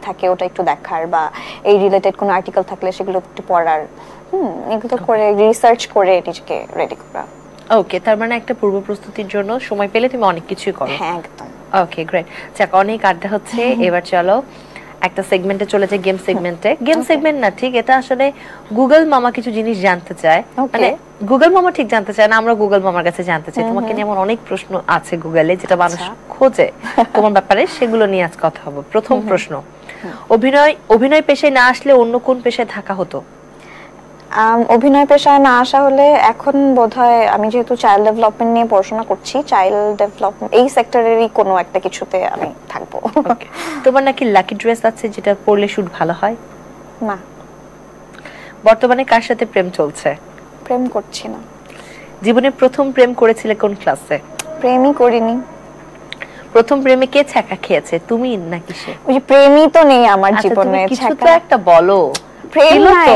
থাকে ওটা একটু দেখার, বা এই রিলেটেড কোনো আর্টিকেল থাকলে সেগুলো একটু পড়ার, এগুলো করে রিসার্চ করে নিজেকে রেডি করা। ওকে, তার মানে একটা পূর্ব প্রস্তুতির জন্য সময় পেলে তুমি অনেক কিছুই করো। হ্যাঁ একদম। Okay great. যাক, অনেক আড্ডা হচ্ছে, এবার চলো একটা সেগমেন্টে চলে যাই, গেম সেগমেন্টে। গেম সেগমেন্ট না ঠিক, এটা আসলে গুগল মামা কিছু জিনিস জানতে চায়, মানে গুগল মামা ঠিক জানতে চায় না, আমরা গুগল মামার কাছে জানতে চাই। তোমাকে নিয়ে এমন অনেক প্রশ্ন আছে গুগলে যেটা মানুষ খোঁজে তোমার ব্যাপারে, সেগুলো নিয়ে আজ কথা হবে। প্রথম প্রশ্ন, অভিনয় পেশায় না আসলে অন্য কোন পেশায় থাকা হতো? অভিনয় পেশায় না আসা হলে এখন বোধহয় আমি যেহেতু চাইল্ড ডেভেলপমেন্ট নিয়ে পড়াশোনা করছি, চাইল্ড ডেভেলপমেন্ট এই সেক্টরেরই কোনো একটা কিছুতে আমি থাকবো। তোমার নাকি লাকি ড্রেস আছে যেটা পরলে শুট ভালো হয়? না। বর্তমানে কার সাথে প্রেম চলছে? প্রেম করছি না। জীবনে প্রথম প্রেম করেছিলে কোন ক্লাসে? প্রেমই করিনি। প্রথম প্রেমে কে ছ্যাঁকা খেয়েছে, তুমি নাকি সে? ওই যে প্রেমই তো নেই আমার জীবনে। কিছু তো একটা বলো। প্রেম নাই,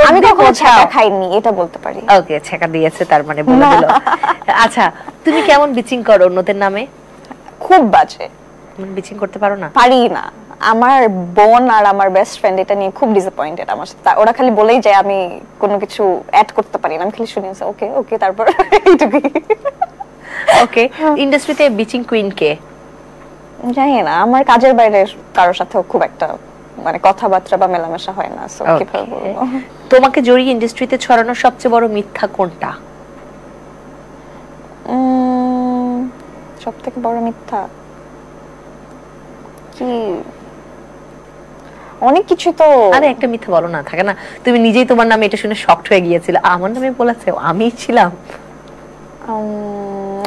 আমি কখনো ছ্যাঁকা খাইনি এটা বলতে পারি। ওকে, ছ্যাঁকা দিয়েছে তার মানে বলে দিল। আচ্ছা, তুমি কেমন বিচিং করো অন্যদের নামে? খুব বাজে। বিচিং করতে পারো না? পারি না। আমার বোন আর আমার বেস্ট ফ্রেন্ড এটা নিয়ে খুব ডিসঅ্যাপয়েন্টেড আমার সাথে। ওরা খালি বলেই যায় আমি কোনো কিছু অ্যাড করতে পারি না, আমি খালি শুনি ওকে ওকে তারপর এইটুকুই। ওকে, ইন্ডাস্ট্রিতে বিচিং কুইন কে? জানি না, আমার কাজের বাইরে কারোর সাথেও খুব একটা মানে কথাবার্তা বা মেলামেশা হয় না, সো কিভাবে বলবো। তোমাকে জড়িয়ে ইন্ডাস্ট্রিতে ছড়ানো সবচেয়ে বড় মিথ্যা কোনটা? সবথেকে বড় মিথ্যা কি? অনেক কিছু তো। আরে একটা মিথ্যা বলো না, থাকে না তুমি নিজেই তোমার নামে এটা শুনে শকড হয়ে গিয়েছিলে, আমার নামে বলেছে, আমিই ছিলাম।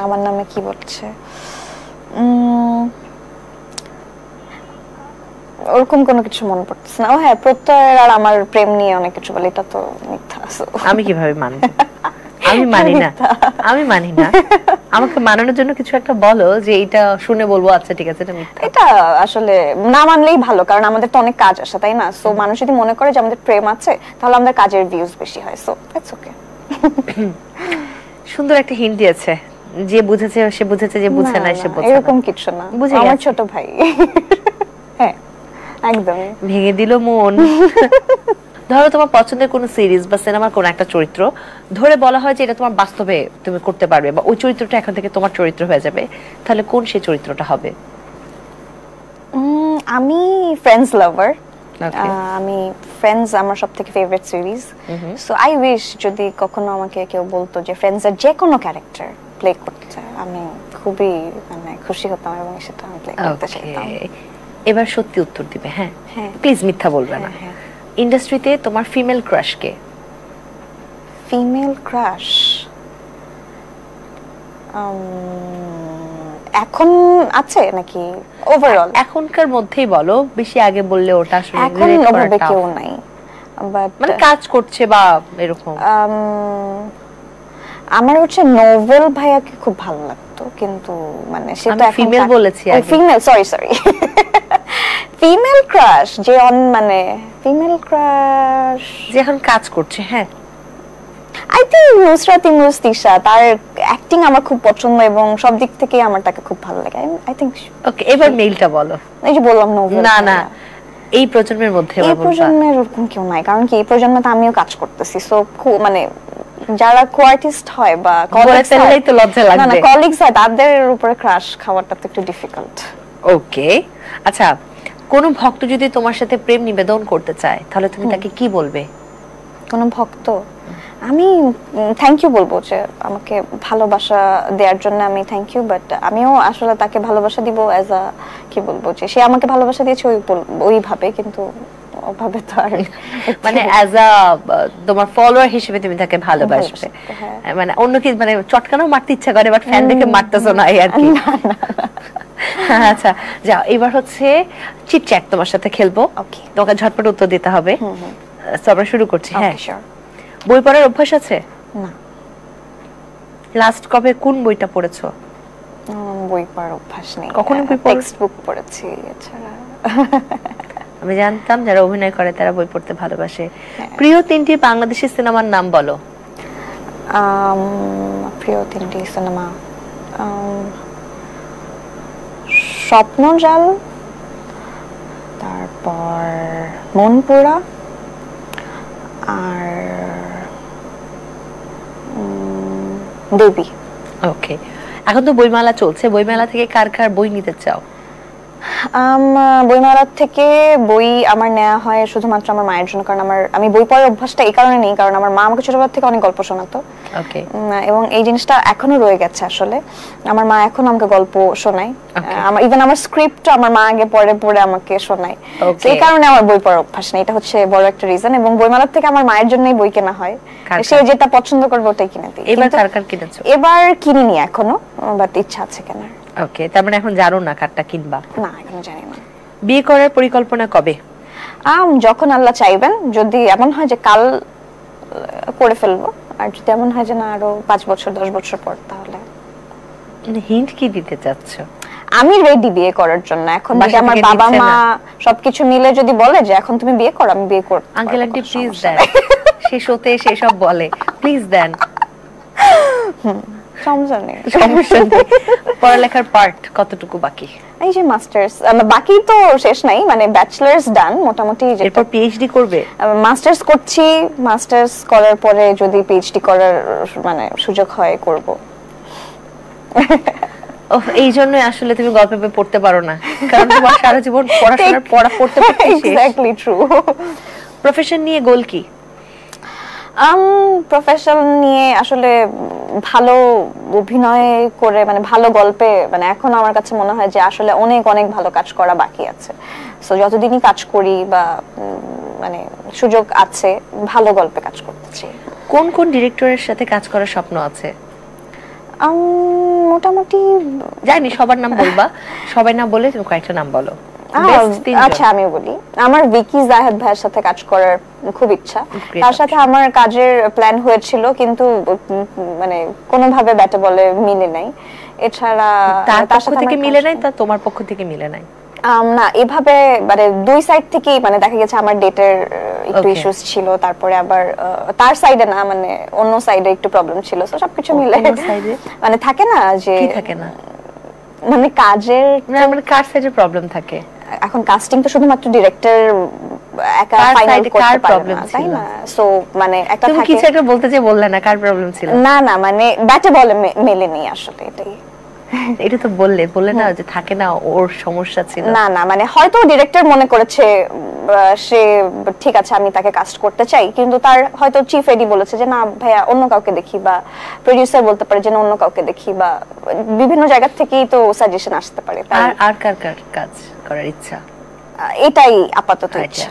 আমার নামে কি বলছে? ওরকম কোনো কিছু মনে পড়তেছে না। ও হ্যাঁ, প্রত্যয়ের আর আমার প্রেম নিয়ে অনেক কিছু বলে, এটা তো মিথ্যা। আমি কিভাবে মানবো? আমি মানি না, আমি মানি না। আমাকে মানানোর জন্য কিছু একটা বলো যে এটা শুনে বলবো আচ্ছা ঠিক আছে এটা মিথ্যা। এটা আসলে না মানলেই ভালো, কারণ আমাদের তো অনেক কাজ আছে তাই না? সো মানুষ যদি মনে করে যে আমাদের প্রেম আছে তাহলে আমাদের কাজের ভিউজ বেশি হয়, সো ইটস ওকে। সুন্দর একটা হিন্ট দিয়েছে, যে বুঝেছে সে বুঝেছে, যে বুঝে না সে বুঝে না, এরকম কিছু না। আমার ছোট ভাই। হ্যাঁ একদম ভেঙে দিল মন। ধরো তোমার পছন্দের কোন সিরিজ বা সিনেমার কোন একটা চরিত্র ধরে বলা হয় যে এটা তোমার বাস্তবে তুমি করতে পারবে, বা ওই চরিত্রটা এখন থেকে তোমার চরিত্র হয়ে যাবে, তাহলে কোন সেই চরিত্রটা হবে? আমি ফ্রেন্ডস লাভার। আমি ফ্রেন্ডস আমার সবথেকে favourite series. So I wish যদি কখনো আমাকে কেউ বলতো যে ফ্রেন্ডস এর যে কোনো ক্যারেক্টার প্লে করতে, আমি খুবই মানে খুশি হতাম এবং সেটা আমি প্লে করতে চাইতাম। এবার সত্যি উত্তর দিবে, হ্যাঁ প্লিজ মিথ্যা বলবে না। ইন্ডাস্ট্রিতে তোমার ফিমেল ক্রাশ কে? ফিমেল ক্রাশ এখন আছে নাকি ওভারঅল? এখনকার মধ্যেই বলো, বেশি আগে বললে ওটা আসলে এখন ওভাবে কেউ নাই, বাট মানে কাজ করছে বা এরকম। আমার হচ্ছে নোভেল ভাইয়াকে খুব ভালো লাগতো, কিন্তু মানে সেটা এখন ফিমেল বলেছি আগে। ফিমেল, সরি ফিমেল ক্রাশ যে মানে ফিমেল ক্রাশ যে এখন কাজ করছে, হ্যাঁ আই থিংক নুসরাত ইমরোজ তিশা, তার অ্যাক্টিং আমার খুব পছন্দ এবং সব দিক থেকে আমার তাকে খুব ভালো লাগে। আই থিংক ওকে, এবার মেইলটা বলো। এই যে বললাম নোভেল। না না, এই প্রজন্মের মধ্যে এই প্রজন্মের ওরকম কেউ নাই, কারণ কি এই প্রজন্মে তো আমিও কাজ করতেছি, সো মানে যারা কো-আর্টিস্ট হয় বা কলিগস হয়, তো লজ্জা লাগবে। না না কলিগস হয় তাদের উপরে ক্রাশ খাওয়াটা তো একটু ডিফিকাল্ট। ওকে, আচ্ছা কোন ভক্ত যদি তোমার সাথে প্রেম নিবেদন করতে চায় তাহলে তুমি তাকে কি বলবে? কোন ভক্ত, আমি থ্যাংক ইউ বলবো যে আমাকে ভালোবাসা দেওয়ার জন্য, আমি থ্যাংক ইউ, বাট আমিও আসলে তাকে ভালোবাসা দিব অ্যাজ আ কি বলবো যে সে আমাকে ভালোবাসা দিয়েছে ওইভাবে, কিন্তু ওভাবে তো আর মানে অ্যাজ আ তোমার ফলোয়ার হিসেবে তুমি তাকে ভালোবাসবে, মানে অন্য কি মানে চটকানো মারতে ইচ্ছা করে বাট ফ্যান দেখে মারতেছো না এই আর কি? আচ্ছা যাও, এবার হচ্ছে চিট চ্যাট তোমার সাথে খেলবো। ওকে, তোমাকে ঝটপট উত্তর দিতে হবে। তো আমরা শুরু করছি। হ্যাঁ শিওর। বই পড়ার অভ্যাস আছে? না। লাস্ট কবে কোন বইটা পড়েছো? বই পড়ার অভ্যাস নেই। কখনো বই টেক্সট বুক পড়েছি এছাড়া। আমি জানতাম যারা অভিনয় করে তারা বই পড়তে ভালোবাসে। প্রিয় তিনটি বাংলাদেশি সিনেমার নাম বলো। প্রিয় তিনটি সিনেমা, স্বপ্নজাল, তারপর মনপুরা আর দেবী। ওকে, এখন তো বইমেলা চলছে, বইমেলা থেকে কার কার বই নিতে চাও? বইমেলা থেকে বই আমার নেওয়া হয় শুধুমাত্র আমার মায়ের জন্য, কারণ আমি বই পড়ার অভ্যাসটা এই কারণে নেই, কারণ আমার মা আমাকে ছোটবেলা থেকে অনেক গল্প শোনাতো। ওকে, এবং এই জিনিসটা এখনো রয়ে গেছে। আসলে আমার মা এখনো আমাকে গল্প শোনায়, ইভেন আমার স্ক্রিপ্ট আমার মা আগে পড়ে পড়ে আমাকে শোনায়। এই কারণে আমার বই পড়ার অভ্যাস নেই, এটা হচ্ছে বড় একটা রিজন। এবং বইমেলা থেকে আমার মায়ের জন্যই বই কেনা হয়, সে যেটা পছন্দ করবে ওটাই কিনে দিই। এবার কার কার কিনেছো? এবার কিনিনি এখনো, বাট ইচ্ছা আছে কেনার। ওকে, তার মানে এখন জানো না কারটা কিনবা? না, এখনো জানি না। বিয়ে করার পরিকল্পনা কবে? যখন আল্লাহ চাইবেন। যদি এমন হয় যে কাল করে ফেলবো, আর যদি এমন হয় যে না আরো 5 বছর 10 বছর পর, তাহলে। হিন্ট কি দিতে চাচ্ছ? আমি রেডি বিয়ে করার জন্য। এখন যদি আমার বাবা মা সবকিছু মিলে যদি বলে যে এখন তুমি বিয়ে করো, আমি বিয়ে করব। আঙ্কেল আন্টি প্লিজ দেন, শেষ হতে সেসব বলে, প্লিজ দেন। সমস্যা নেই। পড়ালেখার পার্ট কতটুকু বাকি? এই যে মাস্টার্স, বাকি তো শেষ নাই, মানে ব্যাচেলার্স ডান মোটামুটি। এরপর পিএইচডি করবে? মাস্টার্স করছি, মাস্টার্স করার পরে যদি পিএইচডি করার মানে সুযোগ হয় করব। এই জন্য আসলে তুমি গল্প পেয়ে পড়তে পারো না, কারণ তোমার সারা জীবন পড়াশোনার পড়তে এক্স্যাক্টলি ট্রু। প্রফেশন নিয়ে গোল কি? প্রফেশন নিয়ে আসলে ভালো অভিনয় করে, মানে ভালো গল্পে, মানে এখন আমার কাছে মনে হয় যে আসলে অনেক অনেক ভালো কাজ করা বাকি আছে। সো যতদিনই কাজ করি বা মানে সুযোগ আছে, ভালো গল্পে কাজ করতে চাই। কোন কোন ডিরেক্টরের সাথে কাজ করার স্বপ্ন আছে? মোটামুটি জানি, সবার নাম বলবা, সবাই নাম বলে তুমি কয়েকটা নাম বলো। আচ্ছা, আমিও বলি। আমার ভিকি জাহেদ ভাইয়ের সাথে কাজ করার খুব ইচ্ছা। তার সাথে আমার কাজের প্ল্যান হয়েছিল, কিন্তু মানে কোনোভাবে ব্যাটে বলে মিলে নাই। এছাড়া তার পক্ষ থেকে মিলে নাই, তা তোমার পক্ষ থেকে মিলে নাই? না, এভাবে মানে দুই সাইড থেকেই, মানে দেখা গেছে আমার ডেটের একটু ইস্যুস ছিল, তারপরে আবার তার সাইডে না, মানে অন্য সাইডে একটু প্রবলেম ছিল। তো সবকিছু মিলে মানে থাকে না যে, কি থাকে না, মানে কাজের, মানে কার সাইডে প্রবলেম থাকে। এখন কাস্টিং তো শুধুমাত্র ডিরেক্টর একা ফাইনাল করতে পারে না, তাই না? সো মানে একটা থাকে। তুমি কিছু একটা বলতে যে বললে না, কার প্রবলেম ছিল? না না, মানে ব্যাটে বলে মেলেনি আসলে, এটাই। এটা তো বললে না যে থাকে না, ওর সমস্যা ছিল। না না, মানে হয়তো ডিরেক্টর মনে করেছে সে ঠিক আছে, আমি তাকে কাস্ট করতে চাই, কিন্তু তার হয়তো চিফ এডি বলেছে যে না ভাইয়া অন্য কাউকে দেখি, বা প্রোডিউসার বলতে পারে যে না অন্য কাউকে দেখি, বা বিভিন্ন জায়গা থেকেই তো সাজেশন আসতে পারে। আর কার কাজ করার ইচ্ছা? এটাই আপাতত ইচ্ছা।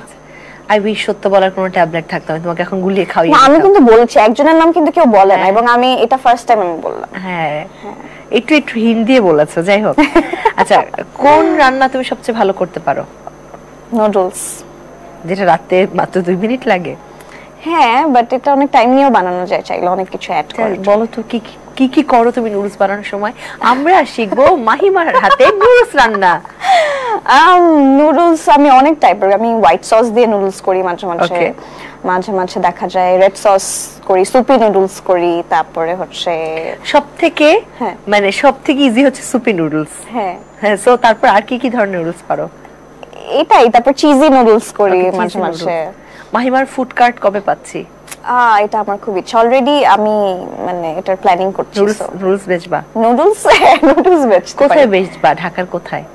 আই উইশ সত্য বলার কোনো ট্যাবলেট থাকতো, আমি তোমাকে এখন গুলিয়ে খাওয়াই। আমি কিন্তু বলছি, একজনের নাম কিন্তু কেউ বলে না, এবং আমি এটা ফার্স্ট টাইম আমি বললাম। হ্যাঁ, একটু হিন্ট দিয়ে বলেছো, যাই হোক। আচ্ছা, কোন রান্না তুমি সবচেয়ে ভালো করতে পারো? নুডলস। যেটা রাতে মাত্র 2 মিনিট লাগে? হ্যাঁ, বাট এটা অনেক টাইম নিয়েও বানানো যায়, চাইলে অনেক কিছু অ্যাড করে। বলো তো কি কি করো তুমি নুডলস বানানোর সময়? আমরা শিখবো মাহিমার হাতে নুডলস রান্না। নুডলস আমি অনেক টাইপের, আমি হোয়াইট সস দিয়ে নুডলস করি মাঝে মাঝে, মাঝে মাঝে দেখা যায় রেড সস করি, সুপি নুডলস করি, তারপরে হচ্ছে সবথেকে মানে সবথেকে ইজি হচ্ছে সুপি নুডলস। হ্যাঁ হ্যাঁ, সো তারপর আর কি কি ধরনের নুডলস পারো? এটাই, তারপর চিজি নুডলস করি মাঝে মাঝে। মাহিমার ফুড কার্ট কবে পাচ্ছি? এটা আমার খুব ইচ্ছা, অলরেডি আমি মানে এটার প্ল্যানিং করছি। নুডলস বেচবা? নুডলস বেচতে। কোথায় বেচবা? ঢাকার কোথায়?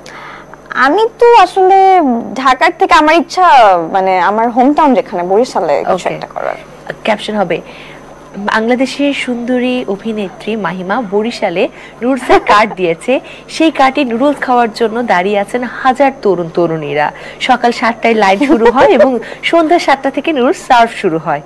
আমি তো আসলে ঢাকার থেকে আমার ইচ্ছা মানে আমার হোম টাউন যেখানে, বরিশালে কিছু একটা করার। ক্যাপশন হবে বাংলাদেশের সুন্দরী অভিনেত্রী মাহিমা বরিশালে নুডলসের কার্ড দিয়েছে, সেই কার্ডে নুডলস খাওয়ার জন্য দাঁড়িয়ে আছেন হাজার তরুণীরা। সকাল 7টায় লাইন শুরু হয় এবং সন্ধ্যা 7টা থেকে নুডলস সার্ভ শুরু হয়।